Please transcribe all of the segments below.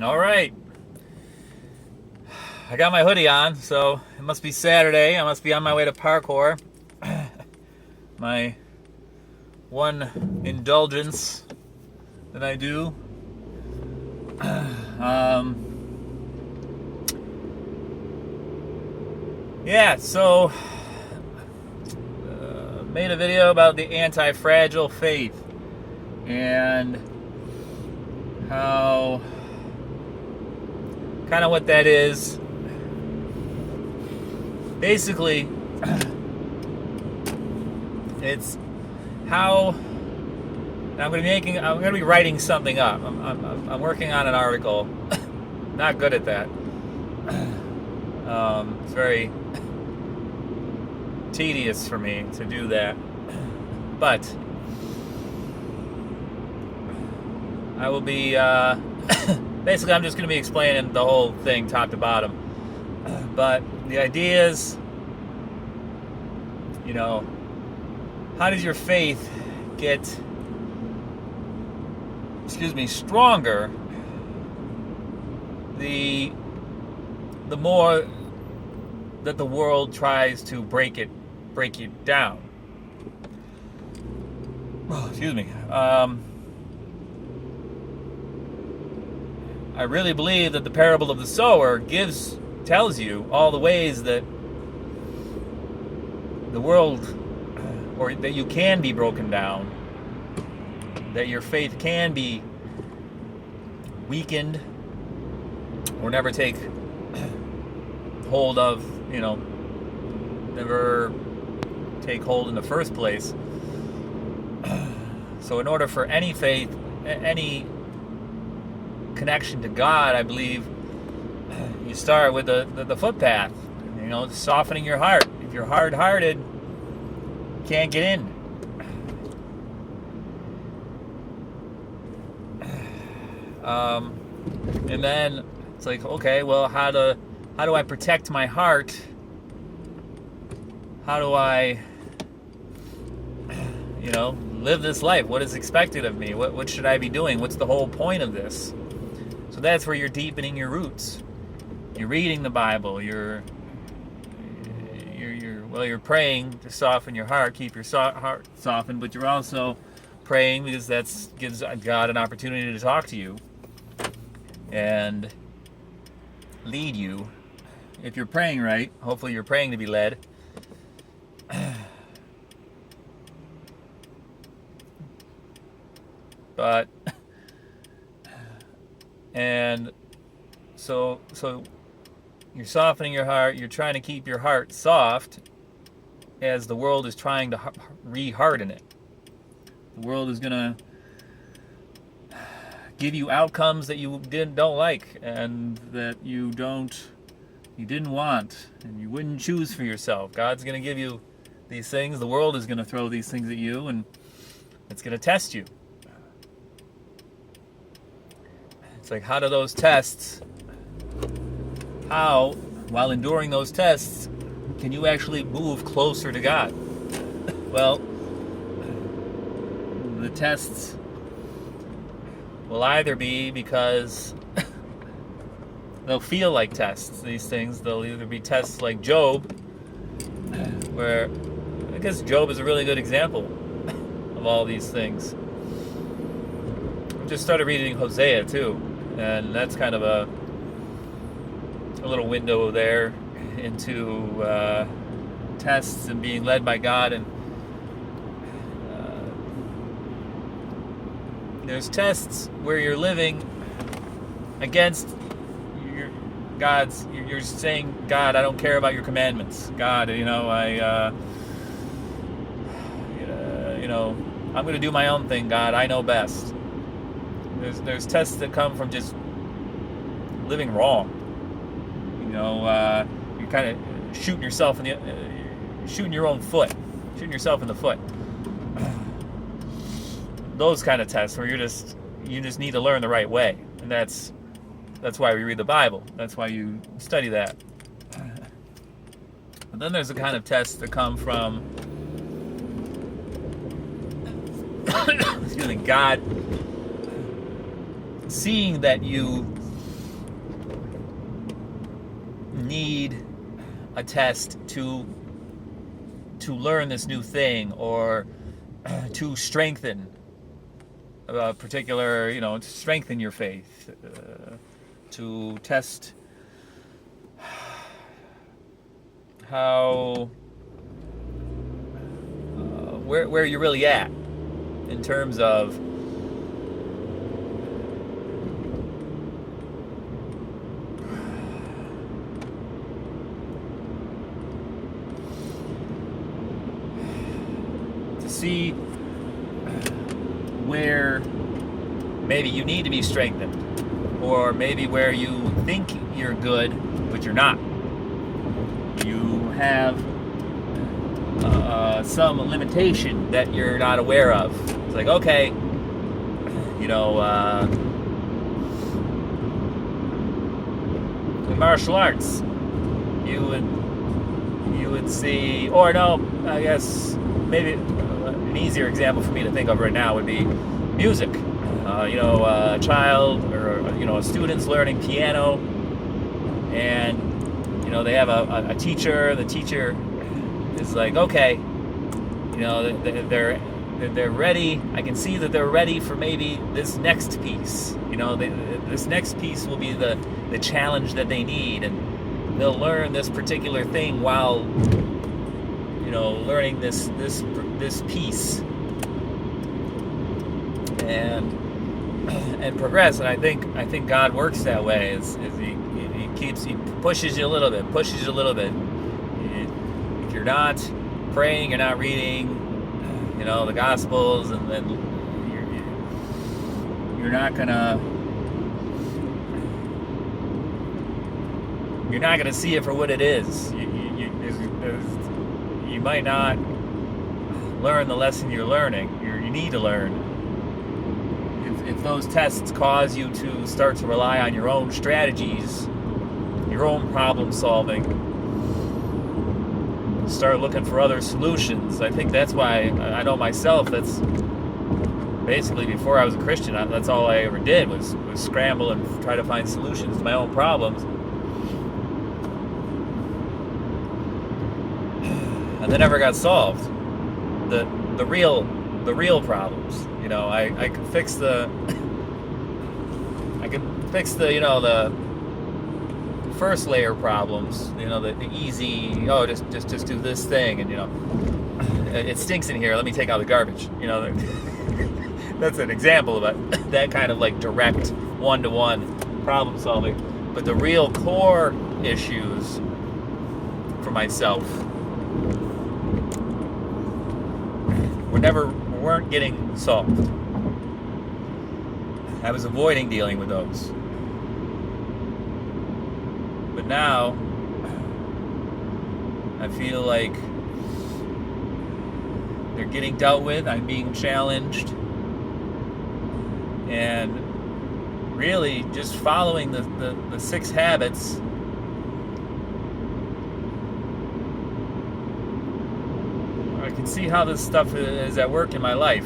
All right. I got my hoodie on, so it must be Saturday. I must be on my way to parkour. My one indulgence that I do. Yeah, so made a video about the anti-fragile faith and how kind of what that is. Basically, it's how I'm going to be writing something up. I'm working on an article. Not good at that. It's very tedious for me to do that. But I will be basically I'm just going to be explaining the whole thing top to bottom. But the idea is, how does your faith get stronger the more that the world tries to break it down. Oh, excuse me. I really believe that the parable of the sower tells you all the ways that the world, or that you can be broken down, that your faith can be weakened or never take hold of, never take hold in the first place. So in order for any faith, any connection to God, I believe you start with the footpath, softening your heart. If you're hard-hearted, you can't get in. And then it's like, okay, well, how do I protect my heart? How do I, live this life? What is expected of me? What should I be doing? What's the whole point of this? So that's where you're deepening your roots. You're reading the Bible. You're praying to soften your heart, keep your heart softened, but you're also praying because that gives God an opportunity to talk to you and lead you. If you're praying right, hopefully you're praying to be led. But and so you're softening your heart. You're trying to keep your heart soft as the world is trying to re-harden it. The world is gonna give you outcomes that you don't like and that you didn't want and you wouldn't choose for yourself. God's gonna give you these things. The world is gonna throw these things at you, and it's gonna test you. It's like, how do those tests? While enduring those tests, can you actually move closer to God? Well, the tests will either be because they'll feel like tests, these things. They'll either be tests like Job, where I guess Job is a really good example of all these things. I just started reading Hosea too, and that's kind of a little window there into tests and being led by God. And there's tests where you're living against you're saying, God, I don't care about your commandments. God, I'm going to do my own thing. God, I know best. There's tests that come from just living wrong. You're kind of shooting yourself shooting your own foot, shooting yourself in the foot. Those kind of tests where you just need to learn the right way, and that's why we read the Bible. That's why you study that. But then there's the kind of tests that come from excuse me, God seeing that you need a test to learn this new thing, or to strengthen a particular, to strengthen your faith, to test how where you're really at in terms of to see where maybe you need to be strengthened, or maybe where you think you're good but you're not. You have some limitation that you're not aware of. It's like, okay, in martial arts, you would see, or no, I guess maybe an easier example for me to think of right now would be music. A child or a student's learning piano, and they have a teacher. The teacher is like, okay, they're ready. I can see that they're ready for maybe this next piece. This next piece will be the challenge that they need, and they'll learn this particular thing while learning this piece, and progress. And I think God works that way. Is he pushes you a little bit. If you're not praying, you're not reading, the Gospels, and then you're not gonna see it for what it is. You might not learn the lesson you're learning. You need to learn. If those tests cause you to start to rely on your own strategies, your own problem solving, start looking for other solutions. I think that's why I know myself. That's basically, before I was a Christian, that's all I ever did was scramble and try to find solutions to my own problems. And they never got solved. The real problems. I could fix the the first layer problems. The easy. Oh, just do this thing, and it stinks in here. Let me take out the garbage. That's an example of that kind of like direct one-to-one problem solving. But the real core issues for myself weren't getting solved. I was avoiding dealing with those. But now I feel like they're getting dealt with. I'm being challenged. And really just following the 6 habits I can see how this stuff is at work in my life.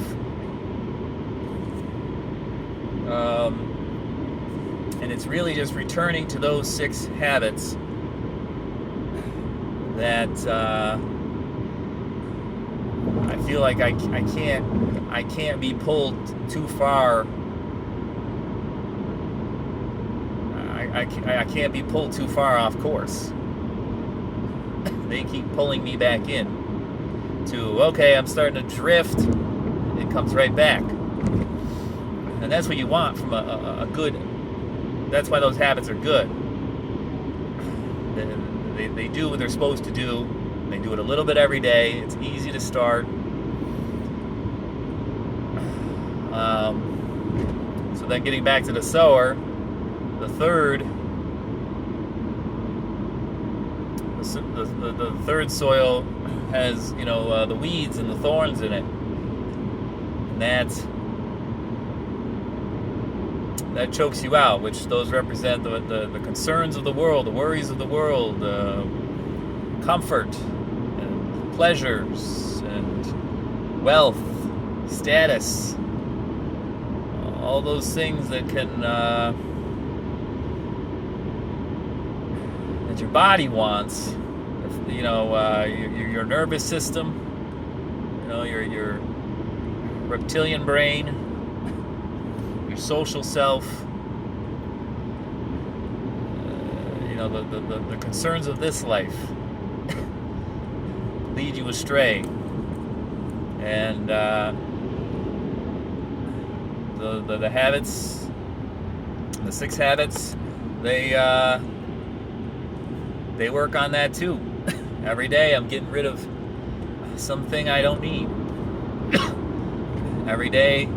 And it's really just returning to those 6 habits that I feel like I can't be pulled too far. I can't be pulled too far off course. They keep pulling me back in to, okay, I'm starting to drift. It comes right back. And that's what you want from a good, that's why those habits are good. They do what they're supposed to do. They do it a little bit every day. It's easy to start. So then getting back to the sower, the third soil has, the weeds and the thorns in it. And that chokes you out, which those represent the concerns of the world, the worries of the world, comfort, and pleasures, and wealth, status, all those things that can what your body wants. You know, your nervous system. You know, your reptilian brain, your social self. You know, the concerns of this life lead you astray, and the habits, the 6 habits, they work on that too. Every day I'm getting rid of something I don't need. Every day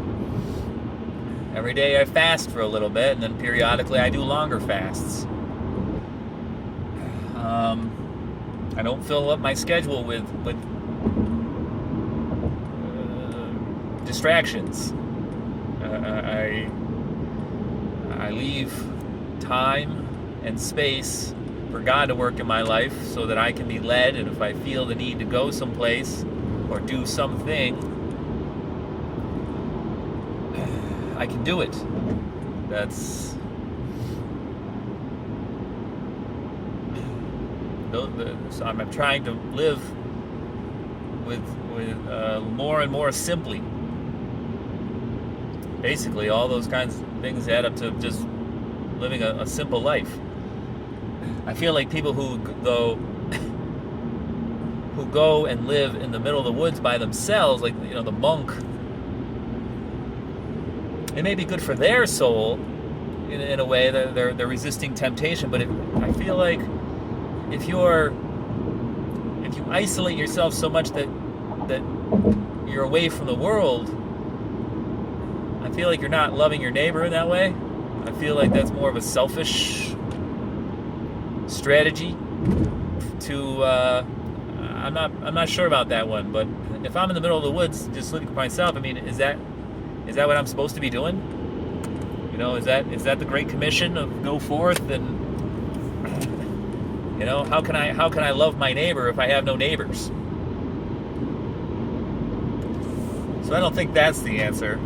I fast for a little bit, and then periodically I do longer fasts. I don't fill up my schedule with distractions. I leave time and space for God to work in my life so that I can be led, and if I feel the need to go someplace or do something, I can do it. So I'm trying to live with more and more simply. Basically, all those kinds of things add up to just living a simple life. I feel like people who go and live in the middle of the woods by themselves, like, you know, the monk, it may be good for their soul in a way. They're resisting temptation, but I feel like if you isolate yourself so much that you're away from the world, I feel like you're not loving your neighbor in that way. I feel like that's more of a selfish strategy to I'm not sure about that one, but if I'm in the middle of the woods just living for myself, I mean, is that what I'm supposed to be doing? You know, is that the Great Commission of go forth? And you know, how can I love my neighbor if I have no neighbors? So I don't think that's the answer.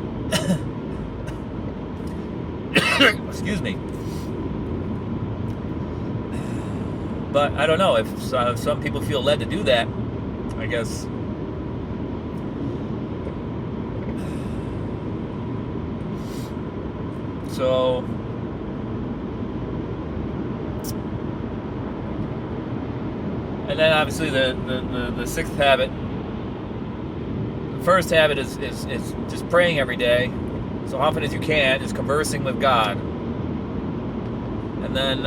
Excuse me. But I don't know if some people feel led to do that. I guess. So, and then obviously the 6th habit. The first habit is just praying every day, so often as you can, just conversing with God. And then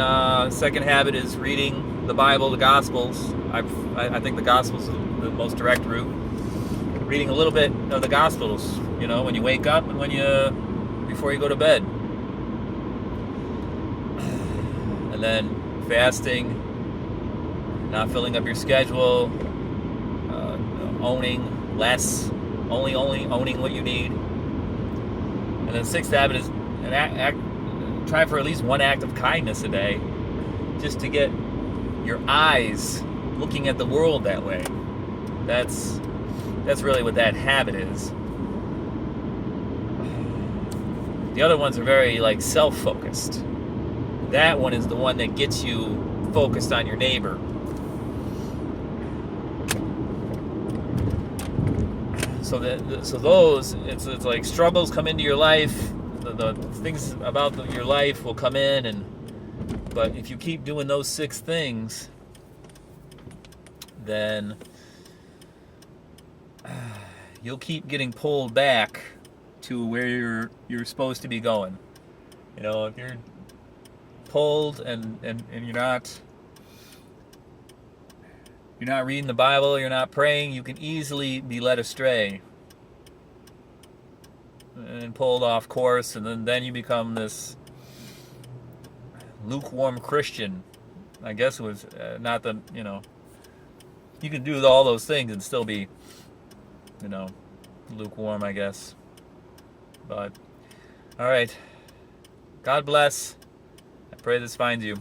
second habit is reading the Bible, the Gospels. I think the Gospels are the most direct route. Reading a little bit of the Gospels, you know, when you wake up and before you go to bed. And then fasting, not filling up your schedule, owning less, only owning what you need. And then 6th habit is try for at least one act of kindness a day, just to get your eyes looking at the world that way. That's really what that habit is. The other ones are very like self-focused. That one is the one that gets you focused on your neighbor. So those, it's like struggles come into your life. The things about your life will come in, but if you keep doing those 6 things, then you'll keep getting pulled back to where you're supposed to be going. You know, if you're pulled and you're not reading the Bible, you're not praying, you can easily be led astray and pulled off course, and then you become this lukewarm Christian. I guess it was not the, you know, you can do all those things and still be, you know, lukewarm, I guess. But all right, God bless. I pray this finds you.